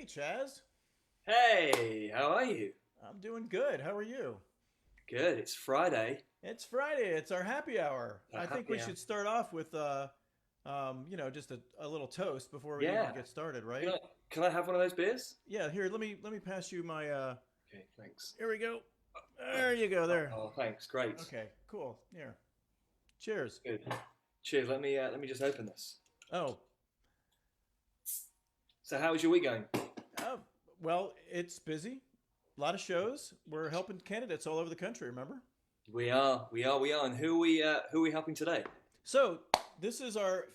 Chaz. Hey, how are you? I'm doing good. How are you? Good. It's Friday. It's Friday. It's our happy hour. A I think we happy hour. should start off with just a little toast before we even Yeah. get started, Can right? I can I have one of those beers? Yeah, here, let me pass you my Okay, thanks. here we go. There you go there. Oh, thanks. Great. Okay, cool. Here. Cheers. Good. Cheers. Let me just open this. Oh, So, how was your week going? oh, well, it's busy. A lot of shows. We're helping candidates all over the country, remember? We are. And who are we helping today? So, this is our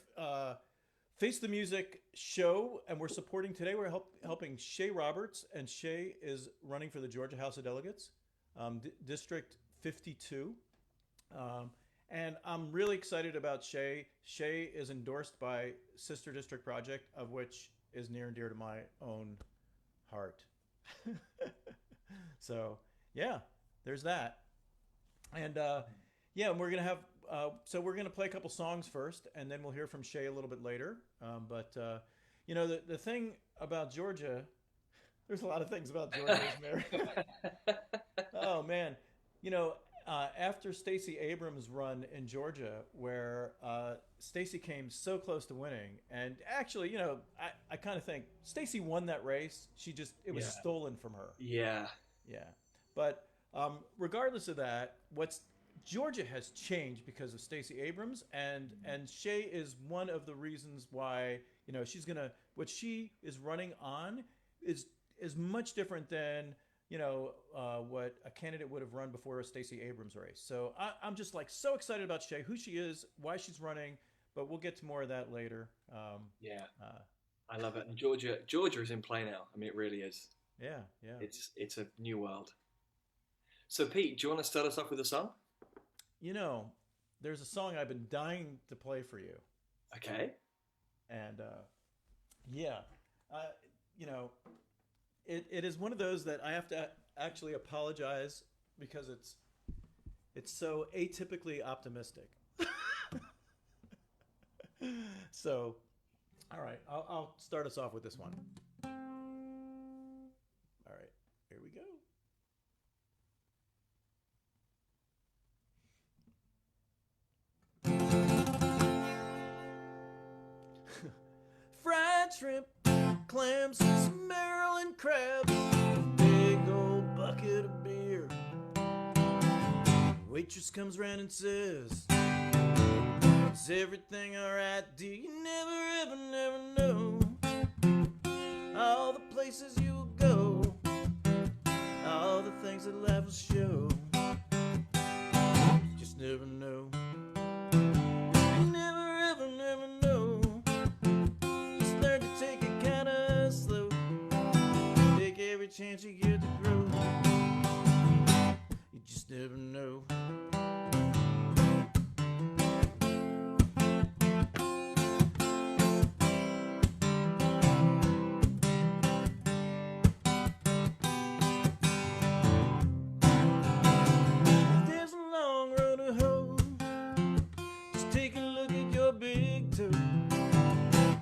Face the Music show, and we're supporting today. We're helping Shea Roberts, and Shea is running for the Georgia House of Delegates, District 52. And I'm really excited about Shea. Shea is endorsed by Sister District Project, of which is near and dear to my own heart. So, yeah, there's that. And yeah, we're gonna have we're gonna play a couple songs first, and then we'll hear from Shay a little bit later. The thing about Georgia, there's a lot of things about Georgia, isn't there? Oh man, after Stacey Abrams' run in Georgia, where Stacey came so close to winning, and actually, I kind of think Stacey won that race. It was Yeah. stolen from her. Yeah. Yeah, but regardless of that, what's Georgia has changed because of Stacey Abrams, and Shay is one of the reasons why she's gonna what she is running on is much different than what a candidate would have run before a Stacey Abrams race. So I'm just like so excited about Shay, who she is, why she's running, but we'll get to more of that later. Yeah. Uh, I love it. And Georgia is in play now. I mean, it really is. yeah, yeah. It's a new world. So, Pete, do you want to start us off with a song? There's a song I've been dying to play for you. Okay. And yeah, uh, you know, it is one of those that I have to actually apologize because it's so atypically optimistic. So, all right, I'll start us off with this one. All right, here we go. Fried shrimp, clams, some Maryland crabs, big old bucket of beer. Waitress comes round and says, "Is everything alright? Do you never ever never know all the places you will go, all the things that life will show? You just never know. You never ever never know. Just learn to take it kinda slow. Take every chance you get to grow. You just never know." There's a long road to hoe. Just take a look at your big toe.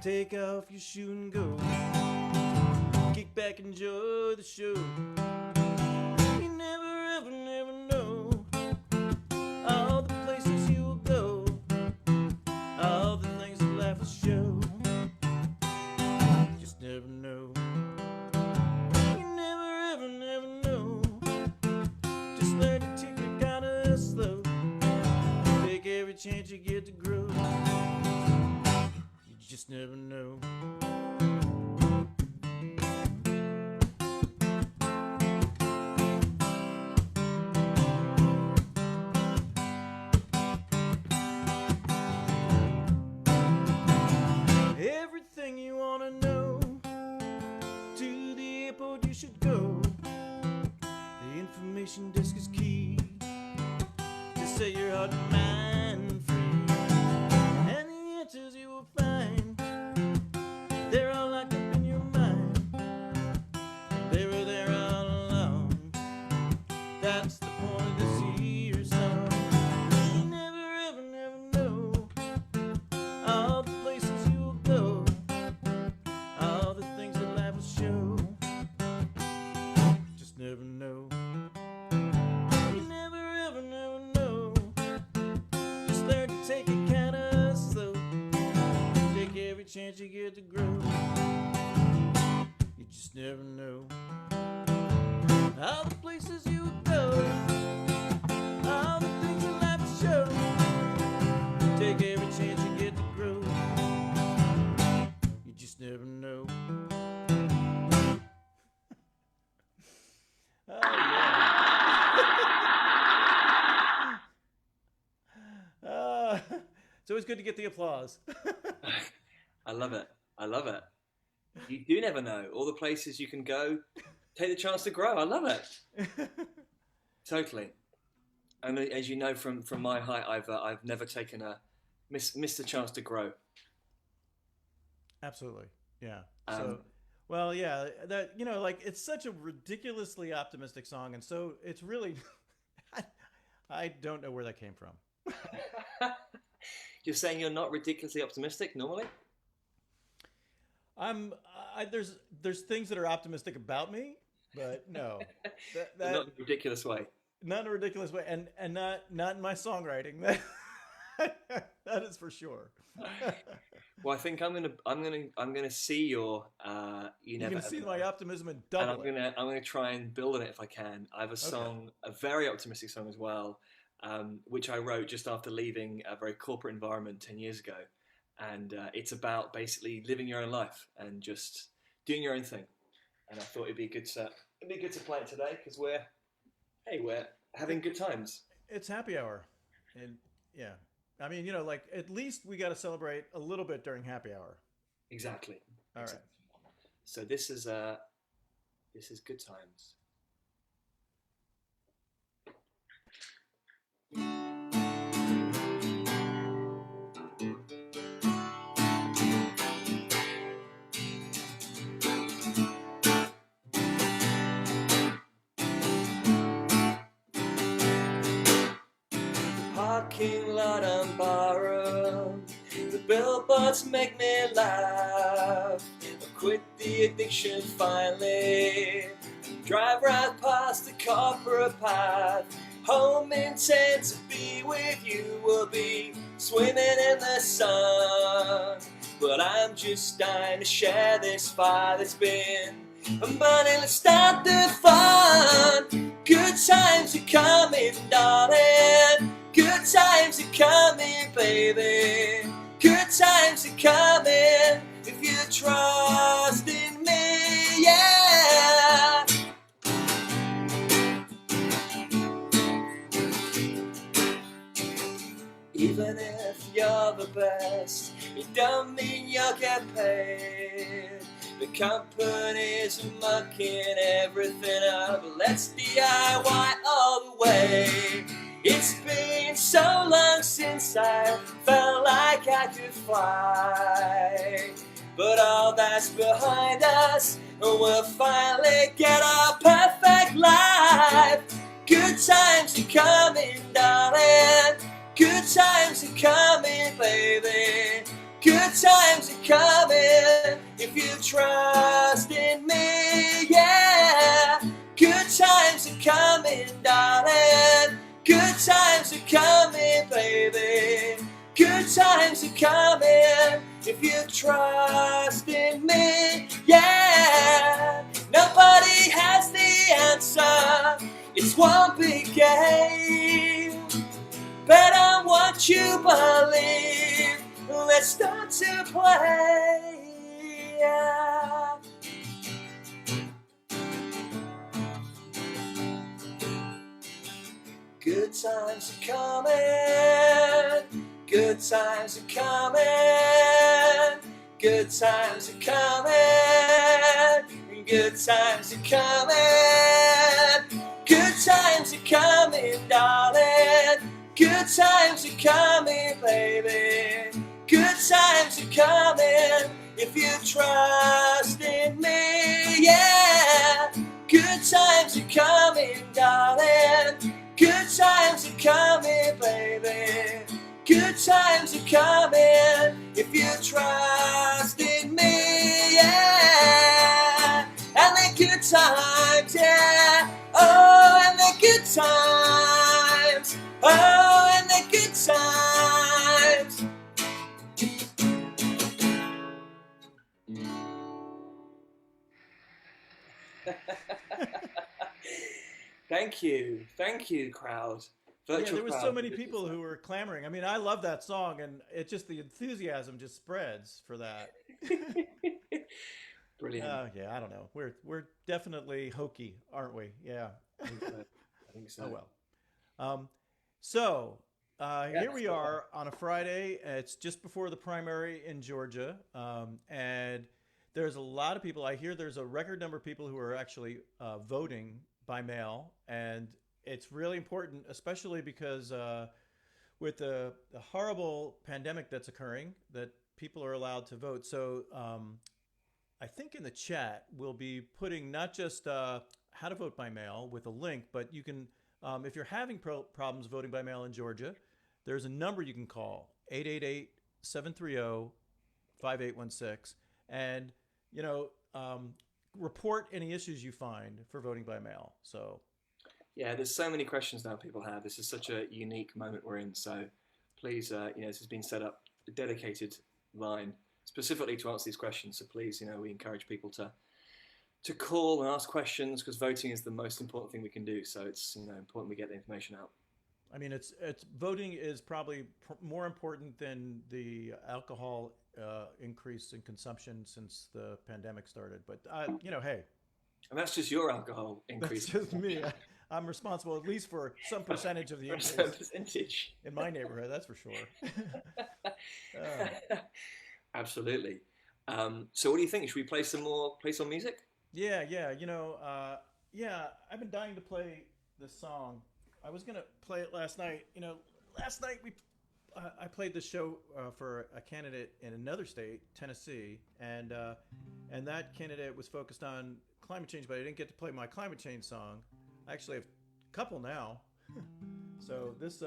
Take off your shoe and go. Kick back, enjoy the show. You never ever never know all the places you will go, all the things that life will show. You just never know. You never ever never know. Just learn to take it kinda slow. Take every chance you get to grow. You just never know. Everything you wanna know, to the airport you should go. The information desk is key to set your heart and mind free. And the answers you will find, they're all locked up in your mind. And they were there all along. That's the point of this here song. You never ever never know all the places you will go, all the things that life will show. all the places you would go, all the things that life has shown. Take every chance you get to grow. You just never know. Oh, yeah. It's always good to get the applause. I love it. I love it. You do never know. All the places you can go, take the chance to grow. I love it. Totally. And as you know from my height, I've never taken missed a chance to grow. Absolutely. Yeah. So, well, yeah, that, you know, like, it's such a ridiculously optimistic song, and so it's really I don't know where that came from. You're saying you're not ridiculously optimistic normally? There's things that are optimistic about me, but no, that Not in a ridiculous way. not in a ridiculous way, and not in my songwriting. That is for sure. Well, I think I'm gonna see your you never can see ever my know. optimism and double And it. I'm gonna try and build on it if I can. I have a song, a very optimistic song as well, which I wrote just after leaving a very corporate environment 10 years ago, and it's about basically living your own life and just doing your own thing. And I thought it'd be good to play it today because we're having good times. It's happy hour, and yeah, I mean, you know, like, at least we got to celebrate a little bit during happy hour. Exactly. All exactly. right. So this is good times. Parking lot on borrow. The billboards make me laugh. I quit the addiction finally. Drive right past the corporate path. Home intent to be with you. Will be swimming in the sun. But I'm just dying to share this fire that's been burning. Let's start the fun. Good times are coming, darling. Good times are coming, baby. Good times are coming if you trust in me, yeah. Even if you're the best, it don't mean you'll get paid. The companies are mucking everything up. Let's DIY all the way. It's been so long since I felt like I could fly. But all that's behind us, and we'll finally get our perfect life. Good times are coming, darling. Good times are coming, baby. Good times are coming if you trust in me, yeah. Good times are coming, darling. Good times are coming, baby. Good times are coming if you trust in me, yeah. Nobody has the answer. It's one big game. Bet on what you believe. Let's start to play, yeah. Good times are coming. Good times are coming. Good times are coming. Good times are coming. Good times are coming, darling. Good times are coming, baby. Good times are coming if you trust in me, yeah. Good times are coming, darling. Good times are coming, baby. Good times are coming if you trust in me, yeah. And the good times, yeah. Oh, and the good times. Oh, and the good times. Thank you, crowd. Yeah, Virtual there was so crowd. many people who were clamoring. I mean, I love that song, and it just the enthusiasm just spreads for that. Brilliant. Yeah, I don't know. We're definitely hokey, aren't we? Yeah. I think so. I think Oh so. well. Um, so here Yes, we go ahead. are on a Friday. It's just before the primary in Georgia, and there's a lot of people. I hear there's a record number of people who are actually voting by mail, and it's really important, especially because with the horrible pandemic that's occurring, that people are allowed to vote. So I think in the chat we'll be putting not just how to vote by mail with a link, but you can, if you're having problems voting by mail in Georgia, there's a number you can call 888-730-5816, and you know, report any issues you find for voting by mail. So Yeah, there's so many questions now people have. This is such a unique moment we're in. So please, this has been set up a dedicated line specifically to answer these questions. So please, we encourage people to call and ask questions because voting is the most important thing we can do. So it's important we get the information out. I mean, it's voting is probably more important than the alcohol increase in consumption since the pandemic started. But hey, And that's just your alcohol that's increase. just me. I'm responsible at least for some percentage of the increase Percentage. in my neighborhood. That's for sure. Absolutely. So what do you think? Should we play some music? Yeah, yeah. Yeah. I've been dying to play this song. I was gonna play it last night. Last night I played the show for a candidate in another state, Tennessee, and that candidate was focused on climate change, but I didn't get to play my climate change song. I actually have a couple now. So this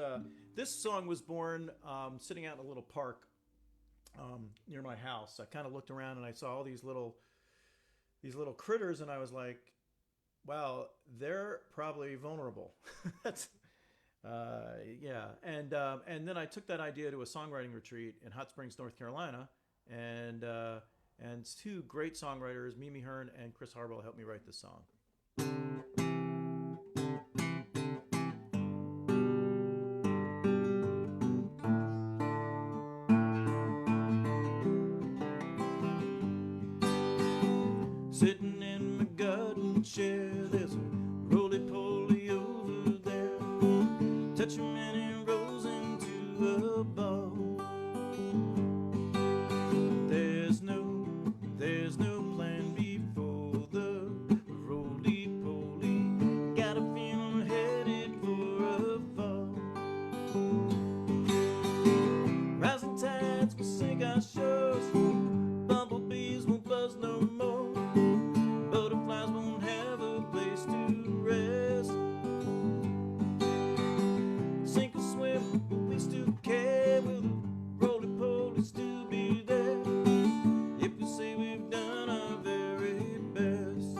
song was born sitting out in a little park near my house. I kind of looked around and I saw all these little critters, and I was like, wow, they're probably vulnerable. That's yeah, and then I took that idea to a songwriting retreat in Hot Springs, North Carolina, and two great songwriters, Mimi Hearn and Chris Harwell, helped me write this song. Sitting in my garden chair, there's a roly-poly over there, touching many rolls into a ball. There's no plan B for the roly-poly. Got a feeling headed for a fall. Rising tides will sink our shores. Bumblebees won't buzz no more. Butterflies won't have a place to rest. Sink or swim, but we still care. Will the roly-poly still be there if we say we've done our very best?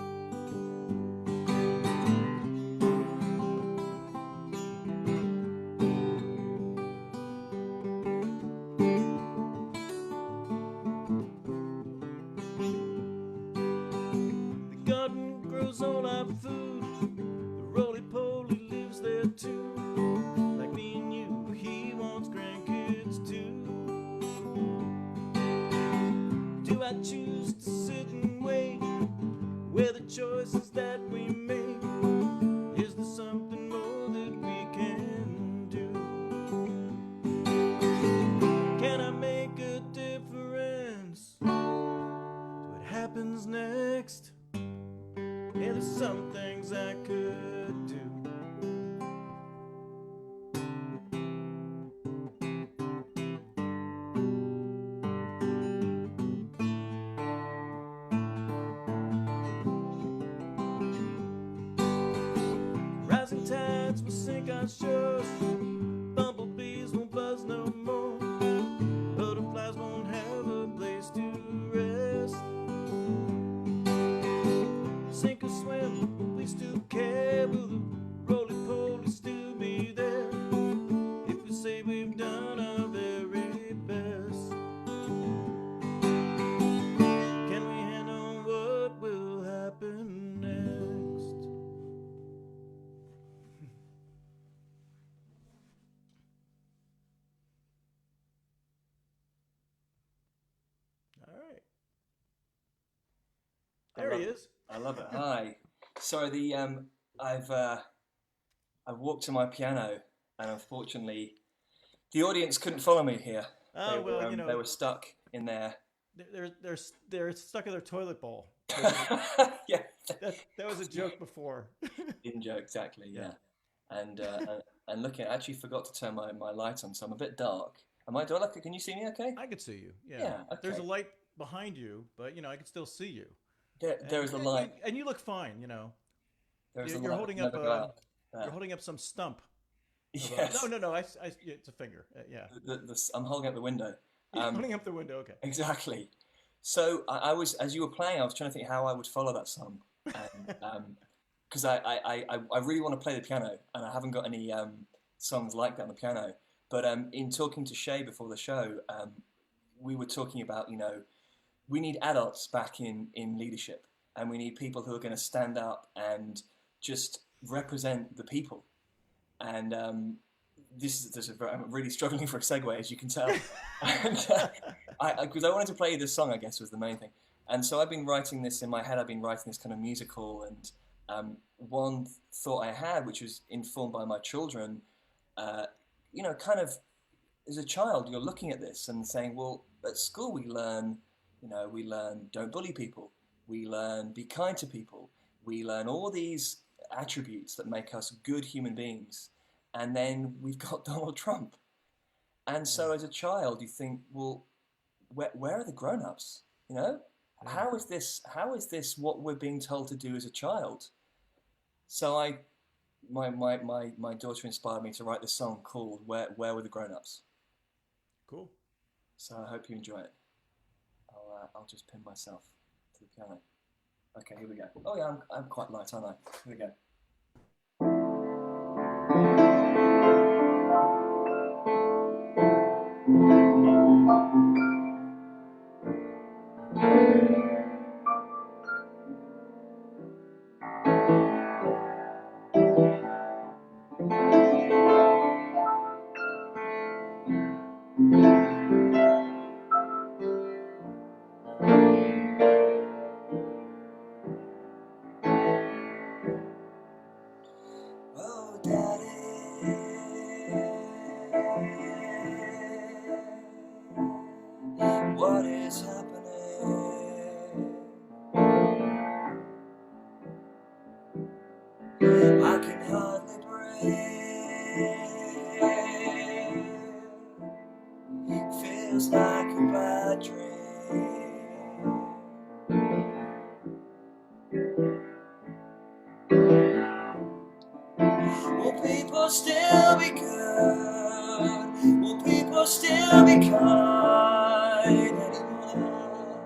The garden grows all our food. The roly-poly lives there too. Like me and you, he wants grandkids too. Do I choose to sit and wait? Where the choices that we make? Is there something more that we can do? Can I make a difference to what happens next? Yeah, there's some things I could do. Rising tides will sink our shores. Bumblebees won't buzz no more. Butterflies won't have a place to rest. Sink or swim, but we still care. Will the roly-poly still be there if we say we've done our very best? Can we handle what will happen next? There he is. I love it. Hi. Sorry, I've walked to my piano, and unfortunately, the audience couldn't follow me here. They were stuck in there. They're stuck in their toilet bowl. Yeah, That was a joke before. in joke exactly. Yeah, and looking, I actually forgot to turn my light on, so I'm a bit dark. Do I look? Can you see me? Okay. I could see you. Yeah. Yeah. Okay. There's a light behind you, but I can still see you. There is a light, and you look fine. There's You're holding up. You're holding up some stump. Yes. No. It's a finger. Yeah. I'm holding up the window. Holding up the window. Okay. Exactly. So I was, as you were playing, I was trying to think how I would follow that song, because I really want to play the piano, and I haven't got any songs like that on the piano. But in talking to Shea before the show, we were talking about, we need adults back in leadership, and we need people who are going to stand up and just represent the people. And I'm really struggling for a segue, as you can tell. Because I wanted to play this song, I guess, was the main thing. And so I've been writing this in my head. I've been writing this kind of musical, and one thought I had, which was informed by my children, kind of as a child, you're looking at this and saying, well, at school we learn don't bully people. We learn be kind to people. We learn all these attributes that make us good human beings. And then we've got Donald Trump. And so as a child, you think, well, where are the grown-ups? How is this what we're being told to do as a child? So my daughter inspired me to write this song called Where Were the Grown-ups? Cool. So I hope you enjoy it. I'll just pin myself to the piano. Okay, here we go. Oh yeah, I'm quite light, aren't I? Here we go. Oh, Daddy, what is happening? I can hardly breathe. Feels like a bad dream. Will people still be good? Will people still be kind anymore?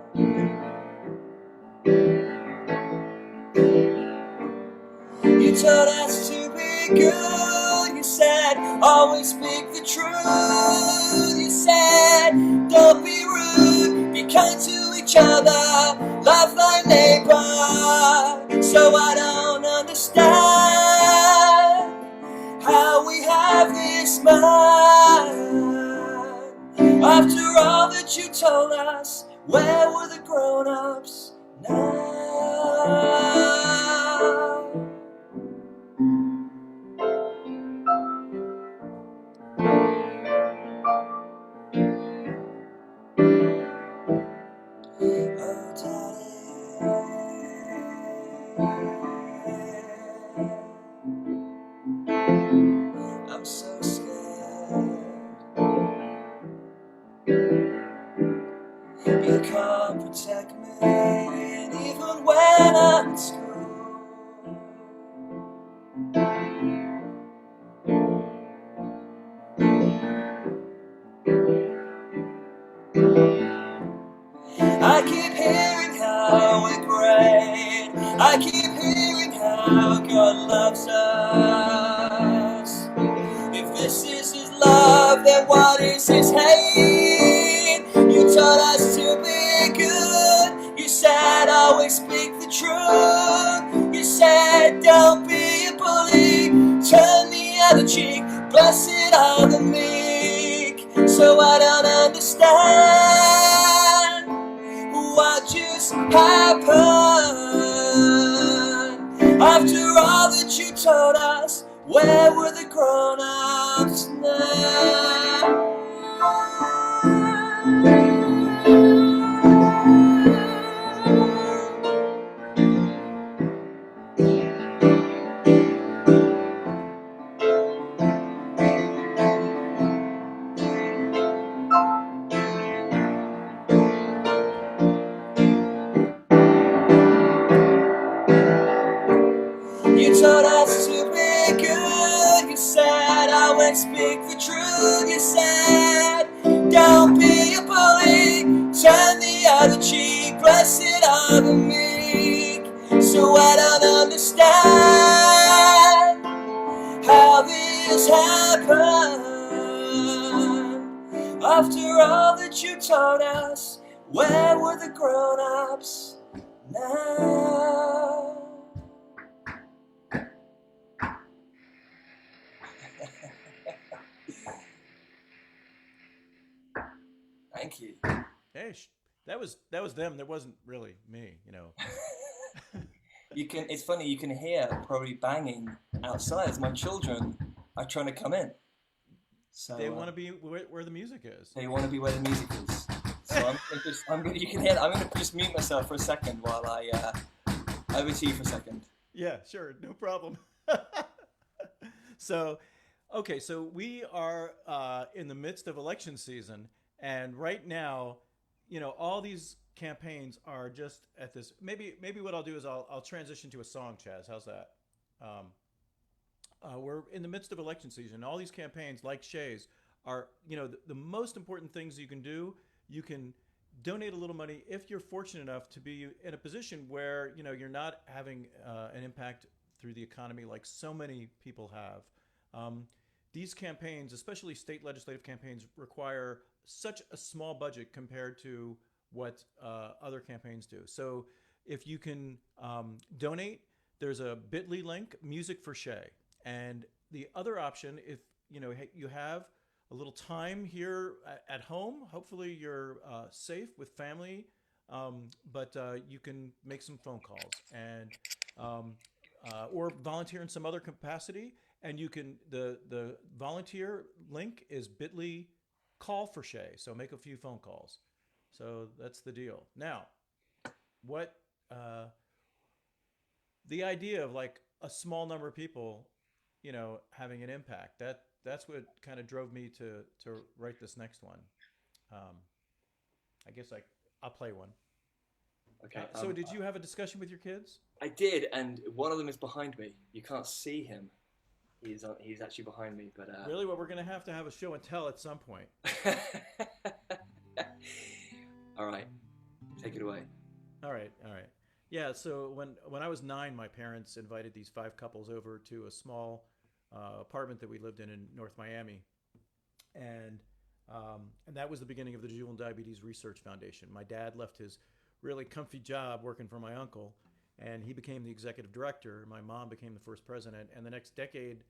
You told us to be good. You said always speak the truth. You said don't be rude, be kind to each other, love thy neighbor. So I don't understand how we have this mind. After all that you told us, where were the grown-ups now? Oh, Daddy, I'm so scared. You can't protect me, even when I'm at school. I keep hearing how we're great. I keep hearing how God loves us. If this is His love, then what is His hate? You told us to be good. You said always speak the truth. You said don't be a bully. Turn the other cheek. Blessed are the meek. So I don't understand what you this happen? After all that you told us, where were the grown-ups now? You told us to be good, you said I won't speak the truth, you said don't be a bully, turn the other cheek, blessed are the meek. So I don't understand how this happened. After all that you told us, where were the grown-ups now? Thank you. Hey, that was them. That wasn't really me, you know. It's funny, you can hear probably banging outside as my children are trying to come in. So They want to be where the music is. they want to be where the music is. So you can hear that. I'm gonna just mute myself for a second while over to you for a second. Yeah, sure, no problem. So, okay, so we are in the midst of election season, and right now, you know, all these campaigns are just at this. Maybe what I'll do is I'll transition to a song, Chaz. How's that? We're in the midst of election season. All these campaigns, like Shea's, are, you know, the most important things you can do. You can donate a little money if you're fortunate enough to be in a position where, you know, you're not having an impact through the economy like so many people have. These campaigns, especially state legislative campaigns, require such a small budget compared to what other campaigns do. So if you can donate, there's a bit.ly link, Music for Shea. And the other option, if you know you have a little time here at home, hopefully you're safe with family, but you can make some phone calls and or volunteer in some other capacity. And you can the volunteer link is bit.ly call for Shea. So make a few phone calls. So that's the deal. Now, what the idea of like a small number of people, you know, having an impact. That's what kind of drove me to write this next one. I guess I'll play one. Okay. So did you have a discussion with your kids? I did, and one of them is behind me. You can't see him. He's actually behind me, but Really, well, we're gonna have to have a show and tell at some point. All right, take it away. All right. Yeah. So when I was 9, my parents invited these 5 couples over to a small apartment that we lived in North Miami, and that was the beginning of the Juvenile Diabetes Research Foundation. My dad left his really comfy job working for my uncle, and he became the executive director. My mom became the first president, and the next decade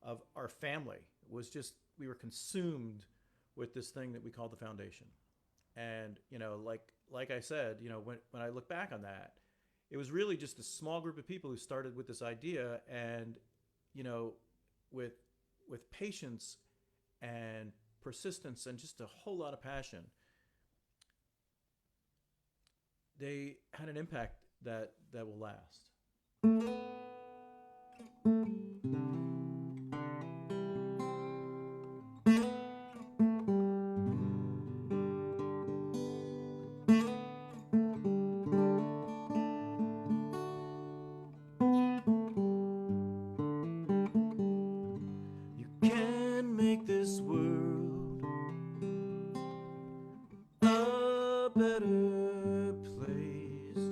of our family was just, we were consumed with this thing that we called the foundation. And, you know, like I said, you know, when I look back on that, it was really just a small group of people who started with this idea, and, you know, with patience and persistence and just a whole lot of passion, they had an impact that will last. You can make this world a better place,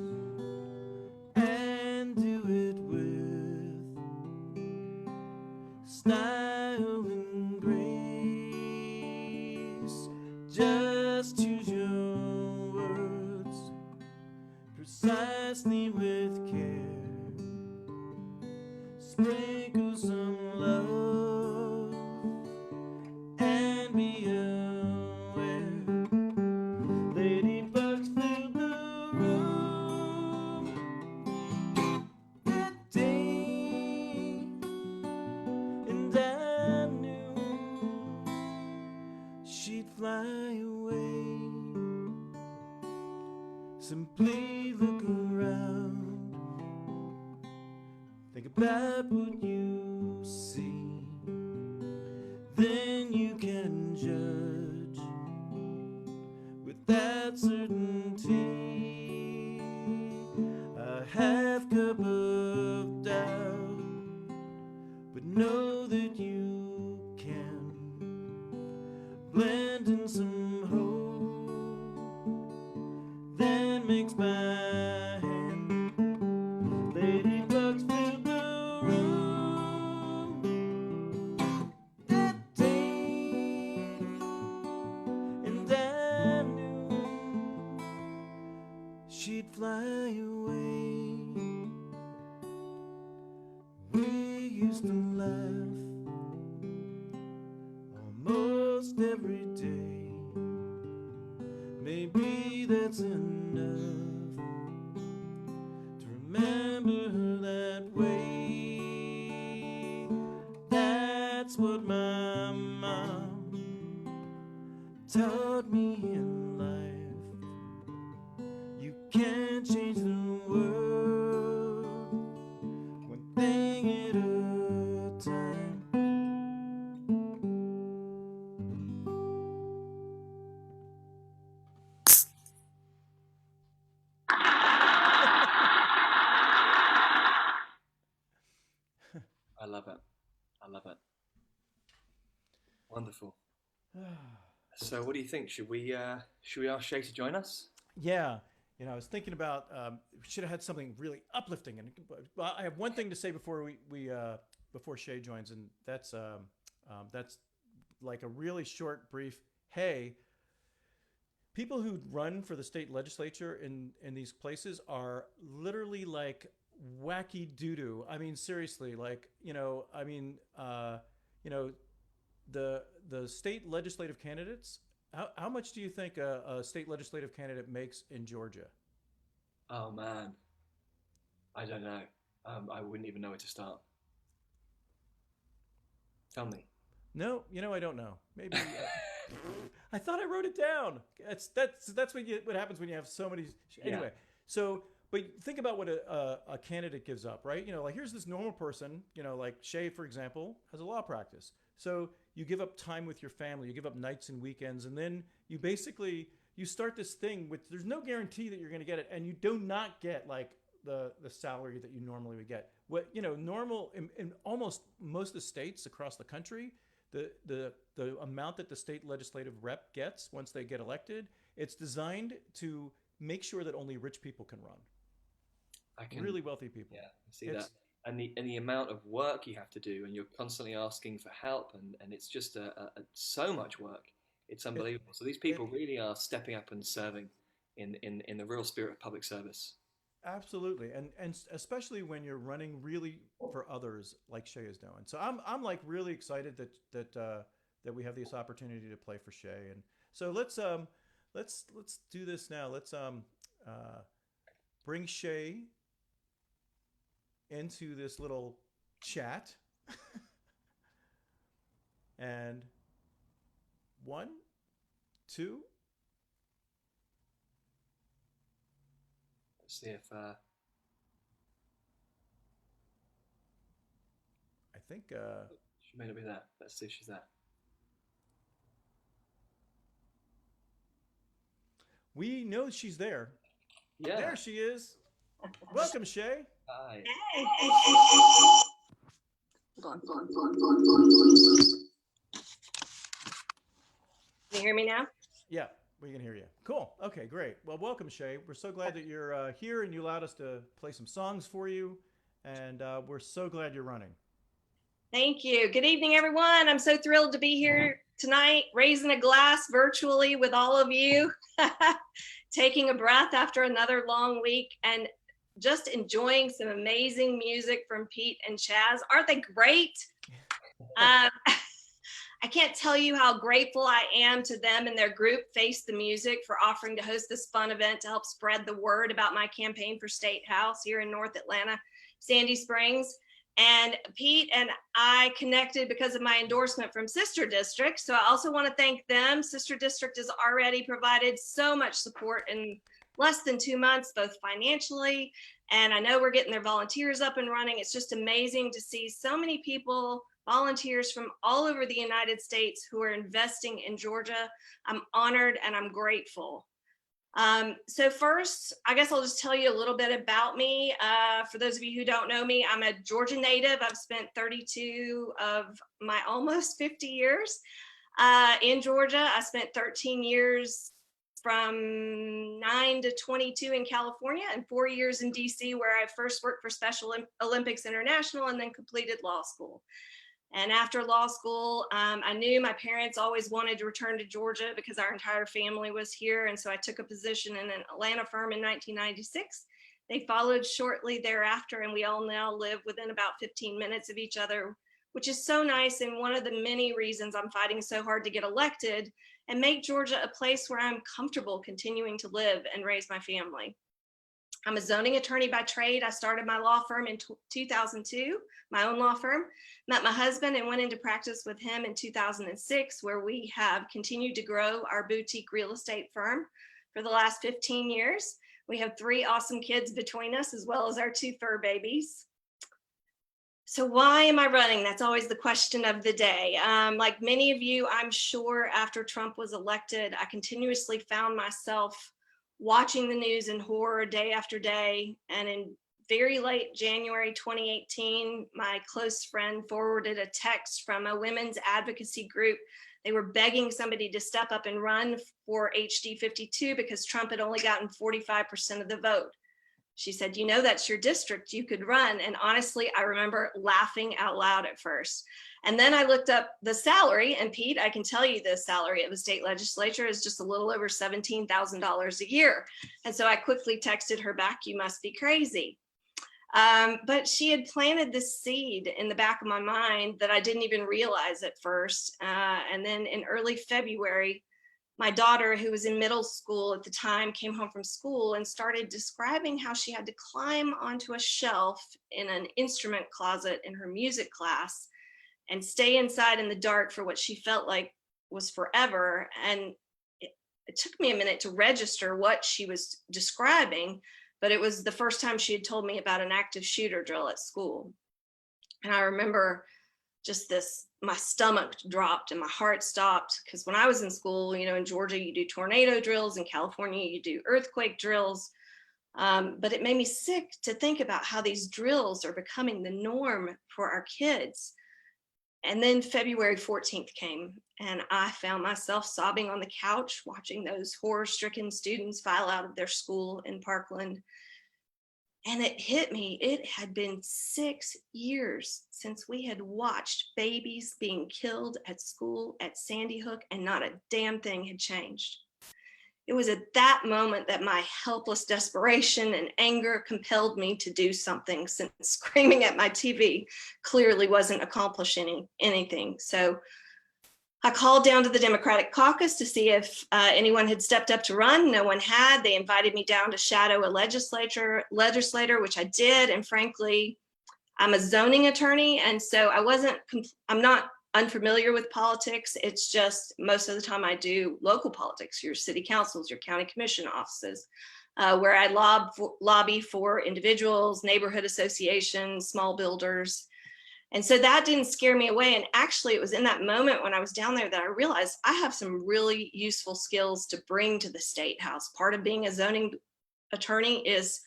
and do it with style and grace. Just choose your words precisely with care. Sprinkle some love and be aware. Ladybugs fill the room. Simply look around. Think about what you see. Then you can judge with that certainty. A half cup of doubt, but know that you can blend in some hope that makes my hand. Ladybugs fill the room that day, and I knew she'd fly away. We used to laugh almost every day. Maybe that's enough to remember her that way. That's what my mom taught me in life. You can't change the world one thing at a time. I love it. I love it. Wonderful. So, what do you think? Should we ask Shea to join us? Yeah, I was thinking about we should have had something really uplifting, and well, I have one thing to say before we before Shea joins, and that's like a really short, brief. Hey, people who run for the state legislature in these places are literally like wacky doo doo. I mean, seriously, like the state legislative candidates. How much do you think a state legislative candidate makes in Georgia? Oh man, I don't know. I wouldn't even know where to start. Tell me. No, I don't know. Maybe I thought I wrote it down. That's what happens when you have so many. Anyway, Yeah. so but think about what a candidate gives up, right? Like here's this normal person, like Shea, for example, has a law practice. So you give up time with your family, you give up nights and weekends, and then you basically you start this thing with there's no guarantee that you're going to get it, and you do not get like the salary that you normally would get. What normal in almost most of the states across the country, the amount that the state legislative rep gets once they get elected, it's designed to make sure that only rich people can run. I can Really wealthy people. Yeah, I see that. And the amount of work you have to do, and you're constantly asking for help, and it's just so much work. It's unbelievable. So these people it really are stepping up and serving in the real spirit of public service. Absolutely, and especially when you're running really for others, like Shea is doing. So I'm like really excited that we have this opportunity to play for Shea, and so let's do this now. Let's bring Shea into this little chat, and 1, 2. Let's see if I think she may not be there. Let's see if she's there. we know she's there. Yeah. There she is. Welcome, Shea. Hi. Can you hear me now? Yeah, we can hear you. Cool. Okay, great. Well, welcome, Shea. We're so glad that you're here, and you allowed us to play some songs for you. And we're so glad you're running. Thank you. Good evening, everyone. I'm so thrilled to be here tonight, raising a glass virtually with all of you, taking a breath after another long week, and just enjoying some amazing music from Pete and Chaz. Aren't they great? I can't tell you how grateful I am to them and their group, Face the Music, for offering to host this fun event to help spread the word about my campaign for State House here in North Atlanta, Sandy Springs. And Pete and I connected because of my endorsement from Sister District. So I also want to thank them. Sister District has already provided so much support and less than 2 months, both financially, and I know we're getting their volunteers up and running. It's just amazing to see so many people, volunteers from all over the United States who are investing in Georgia. I'm honored and I'm grateful. So first, I guess I'll just tell you a little bit about me. For those of you who don't know me, I'm a Georgia native. I've spent 32 of my almost 50 years in Georgia. I spent 13 years from 9 to 22 in California and 4 years in DC, where I first worked for Special Olympics International and then completed law school. And after law school, I knew my parents always wanted to return to Georgia because our entire family was here. And so I took a position in an Atlanta firm in 1996. They followed shortly thereafter, and we all now live within about 15 minutes of each other, which is so nice. And one of the many reasons I'm fighting so hard to get elected and make Georgia a place where I'm comfortable continuing to live and raise my family. I'm a zoning attorney by trade. I started my law firm in 2002, my own law firm, met my husband and went into practice with him in 2006, where we have continued to grow our boutique real estate firm for the last 15 years. We have 3 awesome kids between us, as well as our 2 fur babies. So why am I running? That's always the question of the day. Like many of you, I'm sure after Trump was elected, I continuously found myself watching the news in horror day after day. And in very late January 2018, my close friend forwarded a text from a women's advocacy group. They were begging somebody to step up and run for HD 52 because Trump had only gotten 45% of the vote. She said, you know, that's your district, you could run. And honestly, I remember laughing out loud at first. And then I looked up the salary, and Pete, I can tell you the salary of the state legislature is just a little over $17,000 a year. And so I quickly texted her back, you must be crazy. But she had planted this seed in the back of my mind that I didn't even realize at first. And then in early February, my daughter, who was in middle school at the time, came home from school and started describing how she had to climb onto a shelf in an instrument closet in her music class and stay inside in the dark for what she felt like was forever. And it took me a minute to register what she was describing, but it was the first time she had told me about an active shooter drill at school. And I remember just this, my stomach dropped and my heart stopped, because when I was in school, you know, in Georgia, you do tornado drills, in California, you do earthquake drills. But it made me sick to think about how these drills are becoming the norm for our kids. And then February 14th came, and I found myself sobbing on the couch, watching those horror-stricken students file out of their school in Parkland. And it hit me, it had been 6 years since we had watched babies being killed at school at Sandy Hook, and not a damn thing had changed. It was at that moment that my helpless desperation and anger compelled me to do something, since screaming at my TV clearly wasn't accomplishing anything. So I called down to the Democratic caucus to see if anyone had stepped up to run. No one had. They invited me down to shadow a legislator, which I did. And frankly, I'm a zoning attorney. And so I'm not unfamiliar with politics. It's just most of the time I do local politics, your city councils, your county commission offices, where I lobby for individuals, neighborhood associations, small builders. And so that didn't scare me away. And actually, it was in that moment when I was down there that I realized I have some really useful skills to bring to the State House. Part of being a zoning attorney is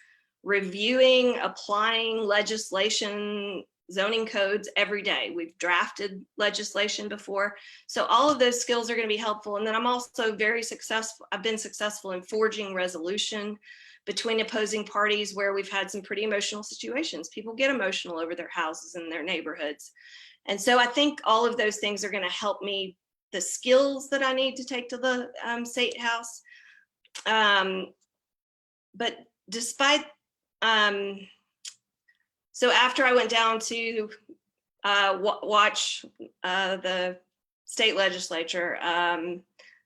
reviewing, applying legislation, zoning codes every day. We've drafted legislation before. So all of those skills are going to be helpful. And then I'm also very successful. I've been successful in forging resolution between opposing parties where we've had some pretty emotional situations. People get emotional over their houses and their neighborhoods. And so I think all of those things are going to help me, the skills that I need to take to the State House. But despite, so after I went down to watch the state legislature,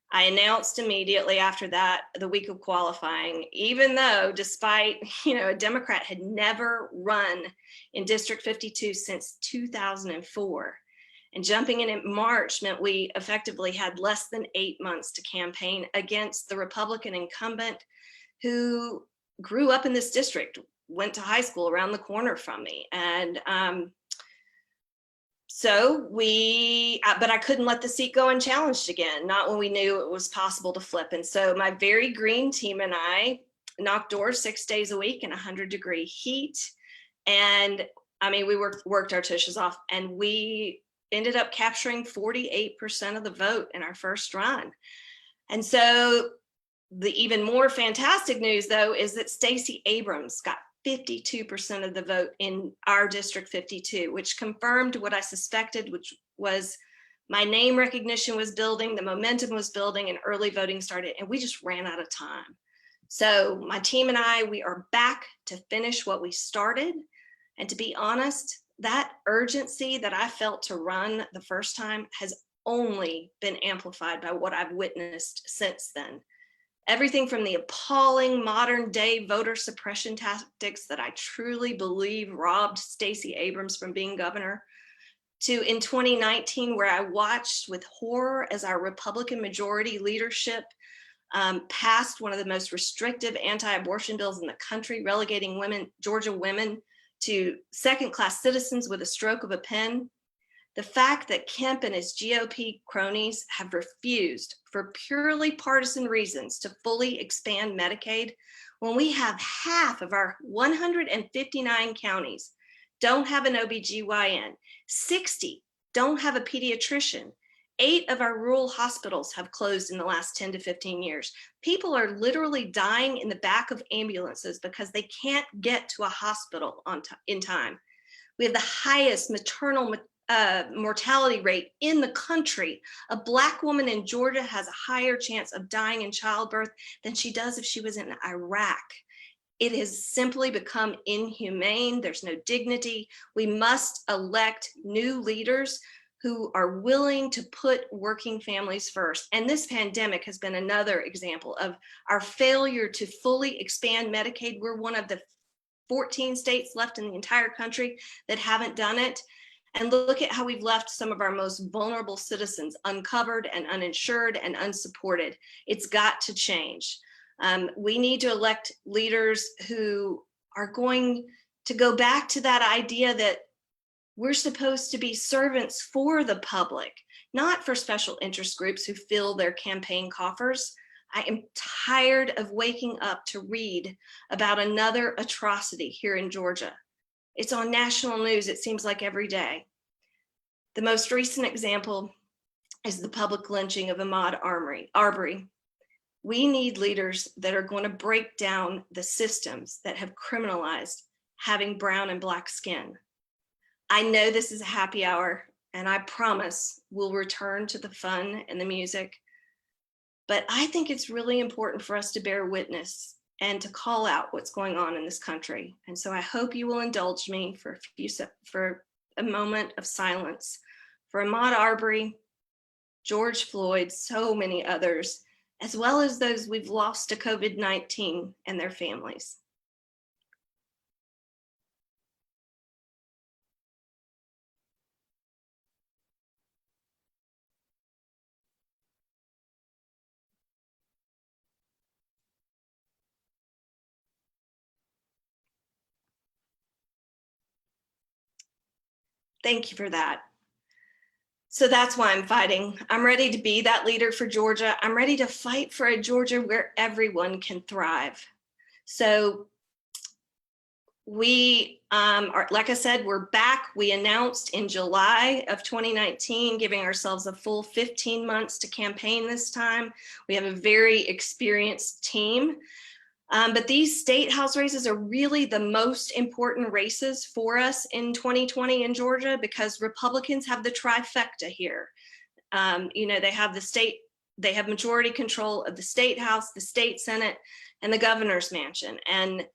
I announced immediately after that, the week of qualifying, even though despite, a Democrat had never run in District 52 since 2004. And jumping in March meant we effectively had less than 8 months to campaign against the Republican incumbent. who grew up in this district, went to high school around the corner from me. And but I couldn't let the seat go unchallenged again, not when we knew it was possible to flip. And so my very green team and I knocked doors 6 days a week in 100-degree heat. And I mean, we worked our tushes off, and we ended up capturing 48% of the vote in our first run. And so the even more fantastic news, though, is that Stacey Abrams got 52% of the vote in our District 52, which confirmed what I suspected, which was my name recognition was building, the momentum was building, and early voting started, and we just ran out of time. So my team and I, we are back to finish what we started. And to be honest, that urgency that I felt to run the first time has only been amplified by what I've witnessed since then. Everything from the appalling modern day voter suppression tactics that I truly believe robbed Stacey Abrams from being governor, to in 2019, where I watched with horror as our Republican majority leadership passed one of the most restrictive anti-abortion bills in the country, relegating Georgia women to second-class citizens with a stroke of a pen. The fact that Kemp and his GOP cronies have refused, for purely partisan reasons, to fully expand Medicaid, when we have half of our 159 counties don't have an OBGYN, 60 don't have a pediatrician, 8 of our rural hospitals have closed in the last 10 to 15 years. People are literally dying in the back of ambulances because they can't get to a hospital in time. We have the highest maternal mortality rate in the country. A Black woman in Georgia has a higher chance of dying in childbirth than she does if she was in Iraq. It has simply become inhumane. There's no dignity. We must elect new leaders who are willing to put working families first. And this pandemic has been another example of our failure to fully expand Medicaid. We're one of the 14 states left in the entire country that haven't done it. And look at how we've left some of our most vulnerable citizens uncovered and uninsured and unsupported. It's got to change. We need to elect leaders who are going to go back to that idea that we're supposed to be servants for the public, not for special interest groups who fill their campaign coffers. I am tired of waking up to read about another atrocity here in Georgia. It's on national news, it seems like every day. The most recent example is the public lynching of Ahmaud Arbery. We need leaders that are going to break down the systems that have criminalized having brown and Black skin. I know this is a happy hour, and I promise we'll return to the fun and the music, but I think it's really important for us to bear witness and to call out what's going on in this country. And so I hope you will indulge me for a moment of silence for Ahmaud Arbery, George Floyd, so many others, as well as those we've lost to COVID-19 and their families. Thank you for that. So that's why I'm fighting. I'm ready to be that leader for Georgia. I'm ready to fight for a Georgia where everyone can thrive. So we are, like I said, we're back. We announced in July of 2019, giving ourselves a full 15 months to campaign this time. We have a very experienced team. But these state house races are really the most important races for us in 2020 in Georgia, because Republicans have the trifecta here. They have majority control of the state house, the state senate, and the governor's mansion. And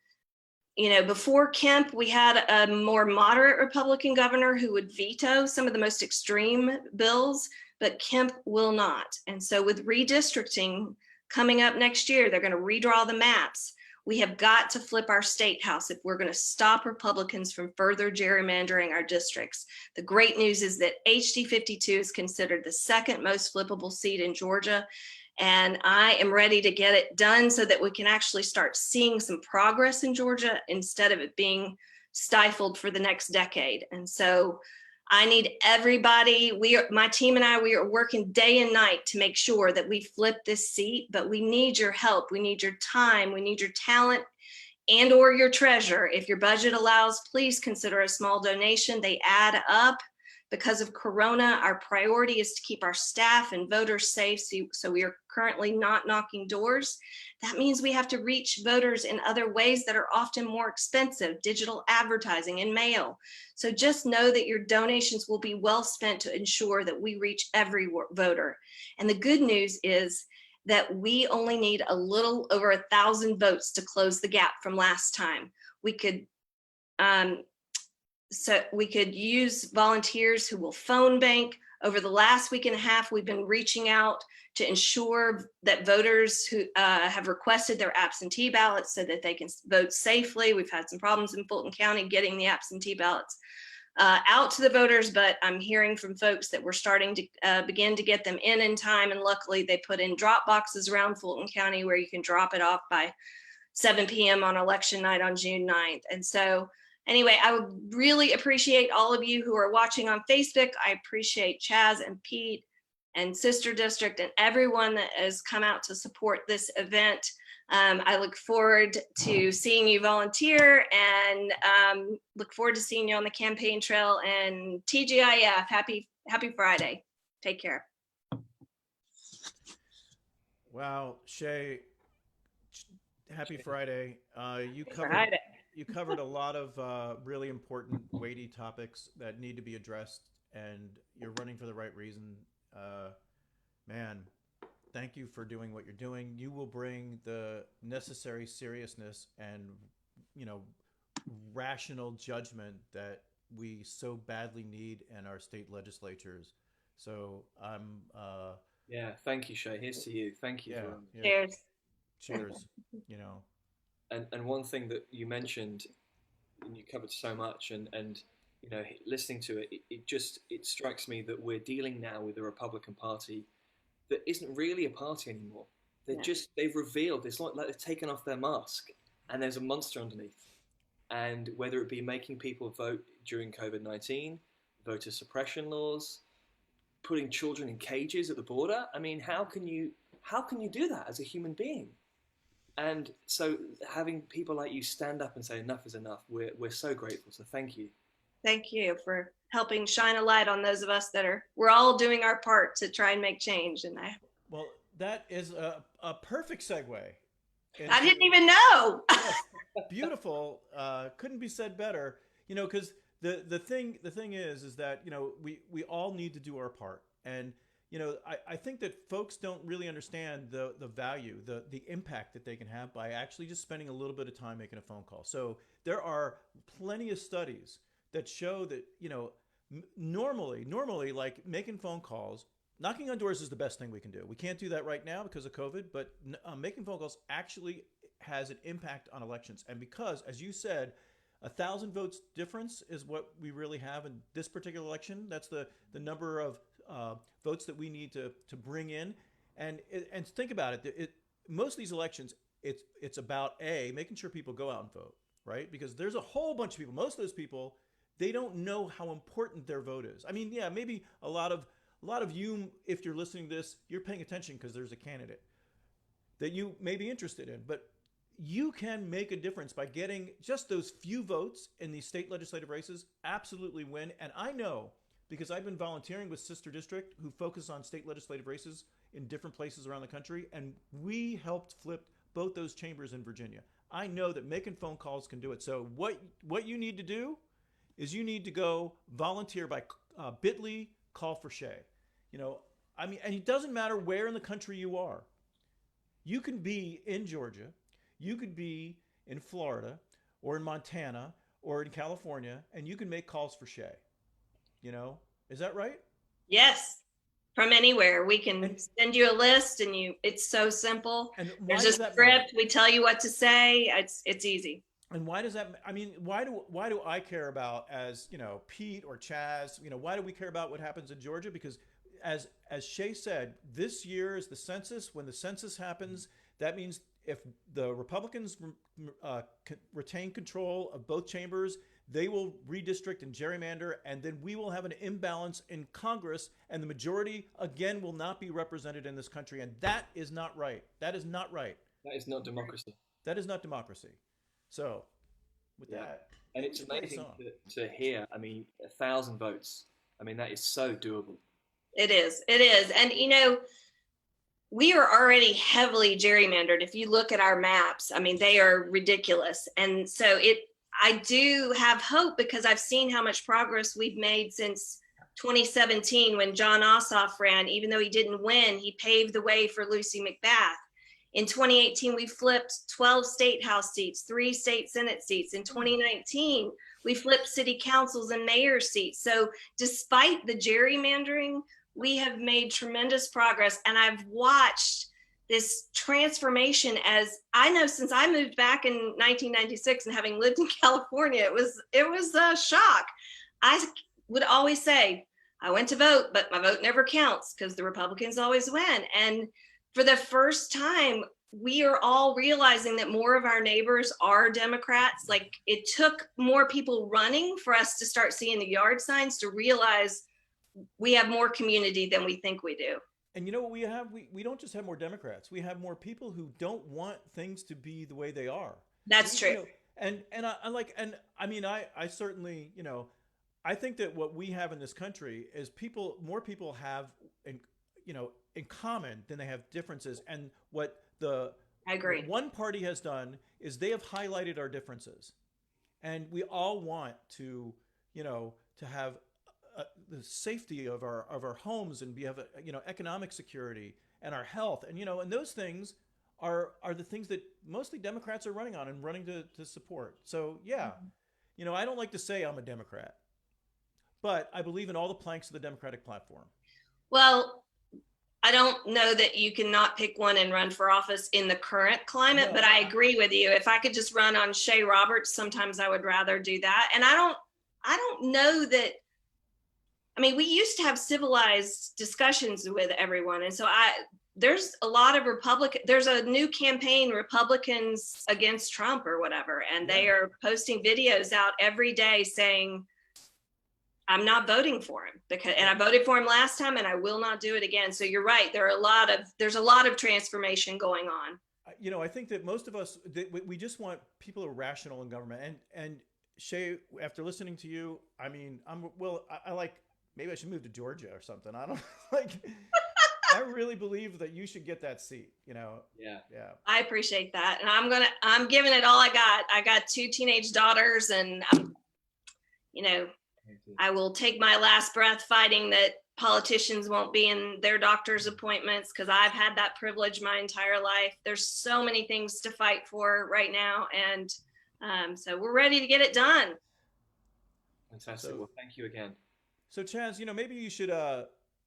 before Kemp, we had a more moderate Republican governor who would veto some of the most extreme bills, but Kemp will not. And so with redistricting coming up next year, they're going to redraw the maps. We have got to flip our state house if we're going to stop Republicans from further gerrymandering our districts. The great news is that HD 52 is considered the second most flippable seat in Georgia. And I am ready to get it done so that we can actually start seeing some progress in Georgia instead of it being stifled for the next decade. And so I need everybody. My team and I, we are working day and night to make sure that we flip this seat, but we need your help. We need your time. We need your talent and or your treasure. If your budget allows, please consider a small donation. They add up. Because of Corona, our priority is to keep our staff and voters safe. So we are currently not knocking doors. That means we have to reach voters in other ways that are often more expensive, digital advertising and mail. So just know that your donations will be well spent to ensure that we reach every voter. And the good news is that we only need a little over 1,000 votes to close the gap from last time. We could use volunteers who will phone bank. Over the last week and a half, we've been reaching out to ensure that voters who have requested their absentee ballots so that they can vote safely. We've had some problems in Fulton County getting the absentee ballots out to the voters, but I'm hearing from folks that we're starting to begin to get them in time. And luckily they put in drop boxes around Fulton County where you can drop it off by 7 p.m. on election night on June 9th. And so anyway, I would really appreciate all of you who are watching on Facebook. I appreciate Chaz and Pete and Sister District and everyone that has come out to support this event. I look forward to seeing you volunteer and look forward to seeing you on the campaign trail. And TGIF, happy Friday. Take care. Wow, Shea, happy Friday. You covered a lot of really important, weighty topics that need to be addressed, and you're running for the right reason. Man, thank you for doing what you're doing. You will bring the necessary seriousness and, rational judgment that we so badly need in our state legislatures. So yeah, thank you, Shea. Here's to you. Thank you. Cheers. Cheers. And one thing that you mentioned, and you covered so much, and listening to it, it strikes me that we're dealing now with a Republican Party that isn't really a party anymore. They've revealed, it's like they've taken off their mask and there's a monster underneath. And whether it be making people vote during COVID-19, voter suppression laws, putting children in cages at the border. I mean, how can you do that as a human being? And so having people like you stand up and say enough is enough, we're so grateful. So thank you. Thank you for helping shine a light on those of us we're all doing our part to try and make change. And well, that is a perfect segue. I didn't even know. Yes, beautiful. Couldn't be said better. Because the thing is that we all need to do our part. And I think that folks don't really understand the value, the impact that they can have by actually just spending a little bit of time making a phone call. So there are plenty of studies that show that normally like making phone calls, knocking on doors is the best thing we can do. We can't do that right now because of COVID, but making phone calls actually has an impact on elections. And because, as you said, 1,000 votes difference is what we really have in this particular election. That's the number of votes that we need to bring in. And think about it. Most of these elections, it's about making sure people go out and vote, right? Because there's a whole bunch of people. Most of those people, they don't know how important their vote is. I mean, yeah, maybe a lot of you, if you're listening to this, you're paying attention because there's a candidate that you may be interested in. But you can make a difference by getting just those few votes in these state legislative races, absolutely win. And I know, because I've been volunteering with Sister District, who focus on state legislative races in different places around the country, and we helped flip both those chambers in Virginia. I know that making phone calls can do it. So what you need to do is you need to go volunteer by bit.ly call for Shea. And it doesn't matter where in the country you are. You can be in Georgia, you could be in Florida or in Montana or in California, and you can make calls for Shea. Is that right? Yes. From anywhere. We can send you a list and it's so simple. And there's a script. Matter? We tell you what to say. It's easy. And why does that, why do I care about, as Pete or Chaz, why do we care about what happens in Georgia? Because as Shea said, this year is the census. When the census happens, that means if the Republicans retain control of both chambers, they will redistrict and gerrymander, and then we will have an imbalance in Congress, and the majority again will not be represented in this country, and that is not right. That is not right. That is not democracy. That is not democracy. So, with that, and it's a great amazing song. to hear. I mean, 1,000 votes. I mean, that is so doable. It is. It is. And, you know, we are already heavily gerrymandered. If you look at our maps, I mean, they are ridiculous. And so I do have hope because I've seen how much progress we've made since 2017 when John Ossoff ran. Even though he didn't win, he paved the way for Lucy McBath. In 2018, we flipped 12 state house seats, 3 state senate seats. In 2019, we flipped city councils and mayor seats. So despite the gerrymandering, we have made tremendous progress. And I've watched this transformation, as I know, since I moved back in 1996 and having lived in California, it was a shock. I would always say, I went to vote, but my vote never counts because the Republicans always win. And for the first time, we are all realizing that more of our neighbors are Democrats. Like, it took more people running for us to start seeing the yard signs to realize we have more community than we think we do. And you know what we have? We don't just have more Democrats. We have more people who don't want things to be the way they are. That's true. You know, and I like, and I mean, I certainly, you know, I think that what we have in this country is more people have, in common than they have differences. And what I agree. what one party has done is they have highlighted our differences, and we all want to, to have the safety of our homes, and we have economic security and our health, and and those things are the things that mostly Democrats are running on and running to support. So yeah, I don't like to say I'm a Democrat, but I believe in all the planks of the Democratic platform. Well, I don't know that you can not pick one and run for office in the current climate, but I agree with you. If I could just run on Shea Roberts, sometimes I would rather do that. And I don't know that. I mean, we used to have civilized discussions with everyone. And so there's a lot of there's a new campaign, Republicans Against Trump or whatever. And they are posting videos out every day saying, I'm not voting for him and I voted for him last time and I will not do it again. So you're right. There's a lot of transformation going on. I think that most of us, we just want people who are rational in government. And Shea, after listening to you, I mean, I like, maybe I should move to Georgia or something. I don't like, I really believe that you should get that seat, Yeah. I appreciate that. And I'm giving it all I got. I got 2 teenage daughters and I will take my last breath fighting that politicians won't be in their doctor's appointments because I've had that privilege my entire life. There's so many things to fight for right now. And so we're ready to get it done. Fantastic. Well, thank you again. So Chaz, maybe you should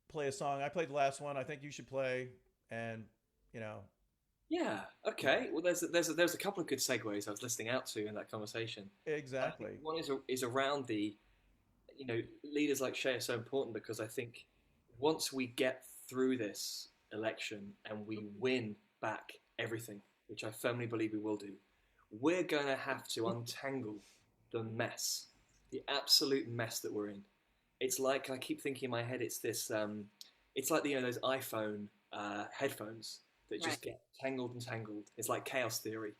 play a song. I played the last one. I think you should play, and Yeah. Okay. Well, there's a couple of good segues I was listening out to in that conversation. Exactly. One is around the, leaders like Shea are so important because I think once we get through this election and we win back everything, which I firmly believe we will do, we're going to have to untangle the mess, the absolute mess that we're in. It's like, I keep thinking in my head, it's this, it's like, those iPhone headphones that just get tangled and tangled. It's like chaos theory.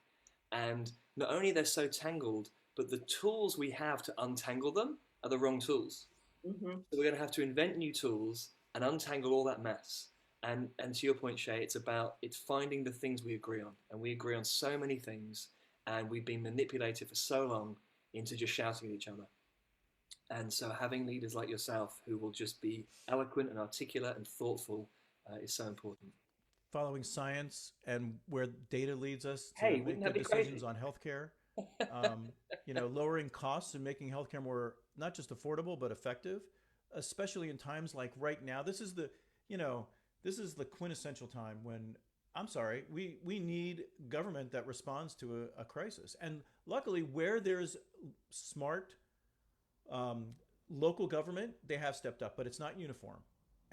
And not only they're so tangled, but the tools we have to untangle them are the wrong tools. Mm-hmm. So we're going to have to invent new tools and untangle all that mess. And to your point, Shea, it's finding the things we agree on. And we agree on so many things, and we've been manipulated for so long into just shouting at each other. And so having leaders like yourself who will just be eloquent and articulate and thoughtful is so important. Following science and where data leads us to make good decisions on healthcare. Lowering costs and making healthcare more not just affordable but effective, especially in times like right now. This is the quintessential time when we need government that responds to a crisis. And luckily, where there's smart local government, they have stepped up, but it's not uniform.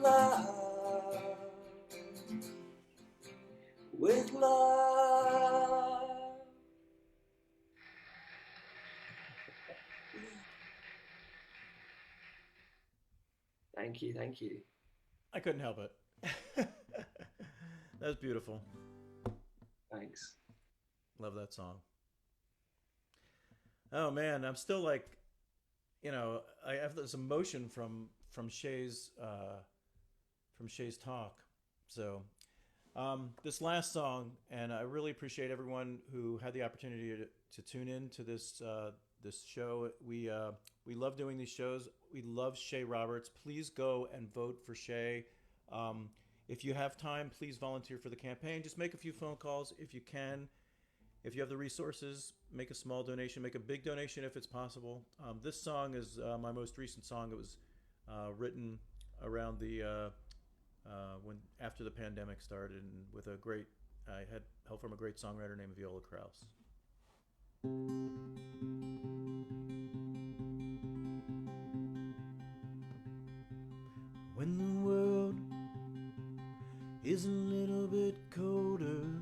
love, with love. Thank you, thank you. I couldn't help it. That was beautiful. Thanks. Love that song. Oh man, I'm still like, I have this emotion from Shea's talk. So this last song, and I really appreciate everyone who had the opportunity to tune in to this this show. We love doing these shows. We love Shea Roberts. Please go and vote for Shea. If you have time, please volunteer for the campaign. Just make a few phone calls if you can. If you have the resources, make a small donation, make a big donation if it's possible. This song is my most recent song. It was written around the when after the pandemic started, and with I had help from a great songwriter named Viola Krause. When the world is a little bit colder,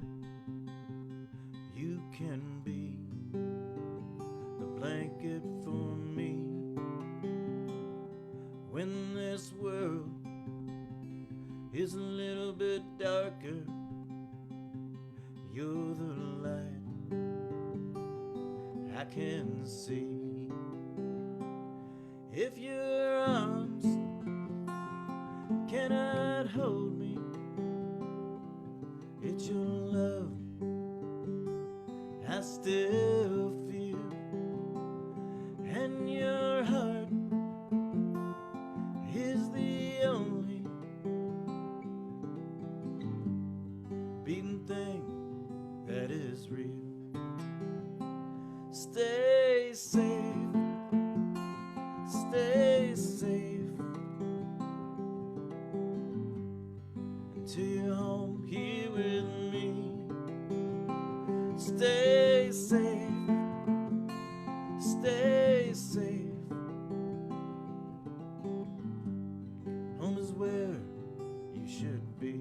you can be the blanket for me. When this world is a little bit darker, you're the light I can see. If your arms cannot hold me, it's your love I still feel, and your heart is the only beating thing that is real. Stay safe, stay safe, until you're home here with me. Stay safe, stay safe. Home is where you should be.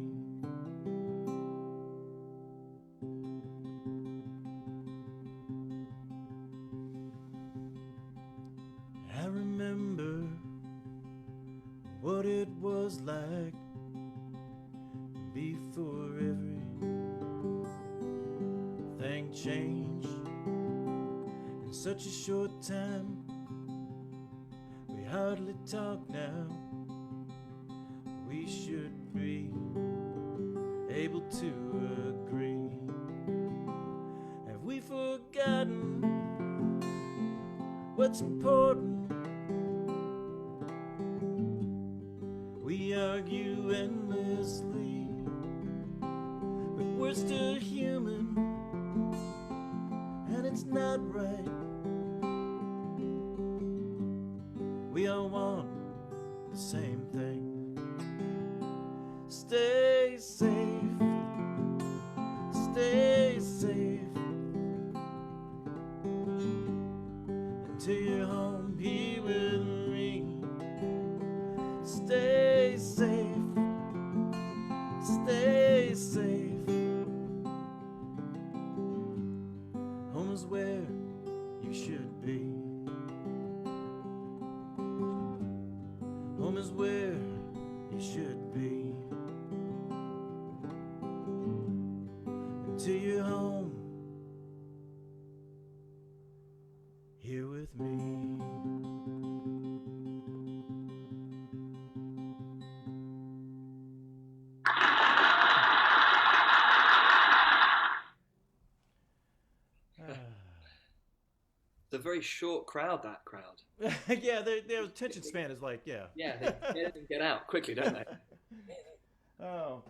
I remember what it was like before everything changed in such a short time. We hardly talk now. We should be able to agree. Have we forgotten what's important? We argue endlessly, but we're still human, and it's not right. We all want the same thing. Stay safe, stay safe, until you're home here with me. Stay safe, stay safe. Home is where you should be. Home is where you should be. Until you're home here with me. It's a very short crowd, that crowd. Yeah, their attention span is like, yeah. Yeah, they get in and get out quickly, don't they? Oh.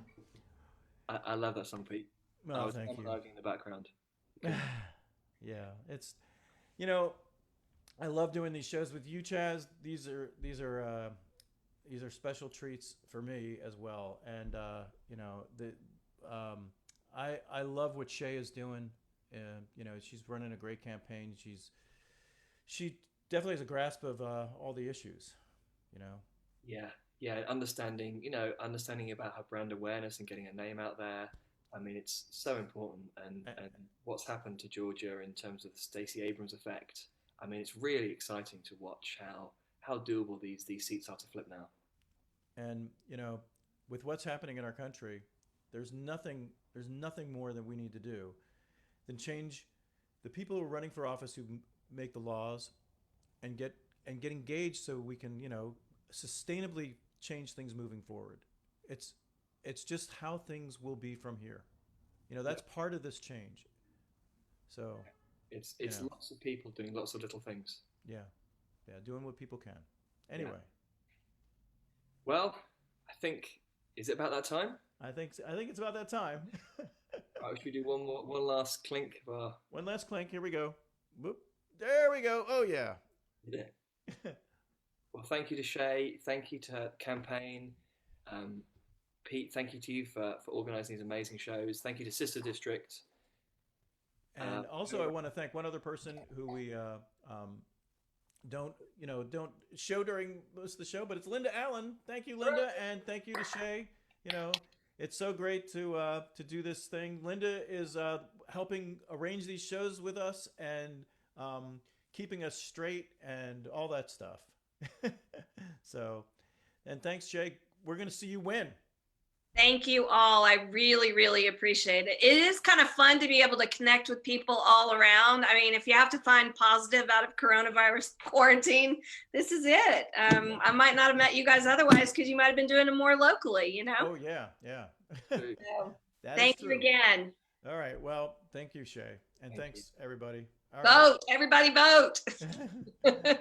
I love that song, Pete. I Oh, was thank you. monologuing in the background. Yeah, it's, I love doing these shows with you, Chaz. These are special treats for me as well. And I love what Shea is doing. She's running a great campaign. She definitely has a grasp of all the issues. Yeah, yeah, understanding about her brand awareness and getting her name out there. I mean, it's so important, and what's happened to Georgia in terms of the Stacey Abrams effect. I mean, it's really exciting to watch how doable these seats are to flip now. And with what's happening in our country, there's nothing more that we need to do than change the people who are running for office who make the laws and get engaged so we can sustainably change things moving forward. It's it's just how things will be from here. That's part of this change. So It's lots of people doing lots of little things. yeah, yeah, doing what people can. Yeah. Anyway, Well, I think, is it about that time? I think it's about that time. Right, should we do one last clink of our One last clink. Here we go. Whoop. There we go. Oh yeah. yeah. Well, thank you to Shea. Thank you to Campaign. Pete, thank you to you for organising these amazing shows. Thank you to Sister District. And also, I want to thank one other person who we don't show during most of the show, but it's Linda Allen. Thank you, Linda, and thank you to Shea. It's so great to do this thing. Linda is helping arrange these shows with us and keeping us straight and all that stuff. So, and thanks, Shea. We're going to see you win. Thank you all. I really, really appreciate it. It is kind of fun to be able to connect with people all around. I mean, if you have to find positive out of coronavirus quarantine, this is it. I might not have met you guys otherwise because you might have been doing it more locally, Oh, yeah, yeah. So, That is thank you true. again. All right. Well, thank you, Shea. And thanks, everybody. All Vote. Everybody vote. right.